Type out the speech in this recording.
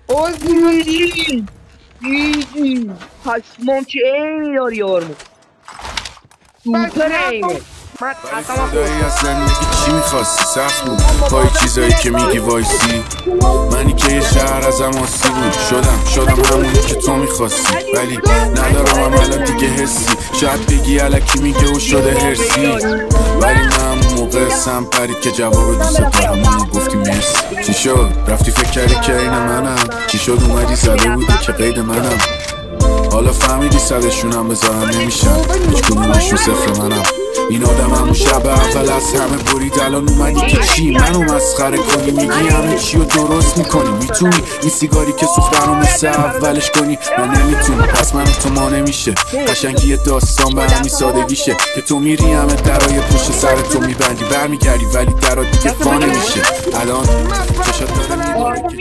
آزی پشمام چه ایمی داری یارمو سوپر ایمه من قسمم خدایی از زندگی چی میخواستی؟ سخت بود پای چیزایی که میگی وایسی. منی که یه شهر ازم آسی بود شدم همونی که تو میخواستی، ولی ندارم الان دیگه حسی. شاید بگی الکی میگه و شده هرسی، ولی من همون موقع سم پرید که جواب دوست دارم گفتی مرسی. چی شد؟ رفتی فکر کردی که این منم؟ چی شد اومدی زده بودی که قید منم؟ حالا فهمیدی صدشونم بذارم نمیشن هیچ کدومشون صفر منم. این آدم همون شب اول از همه برید، الان اومدی که چی منو مسخره کنی؟ میگی همه چی رو درست میکنی، میتونی این سیگاری که سوختن رو مثل اولش کنی؟ من نمیتونی، پس من تو ما نمیشه. قشنگی یه داستان به همین سادگیشه که تو میری همه درای پشت سر تو میبندی برمیگردی، ولی درا دیگه فا نمیشه. الان چشات داره میباره که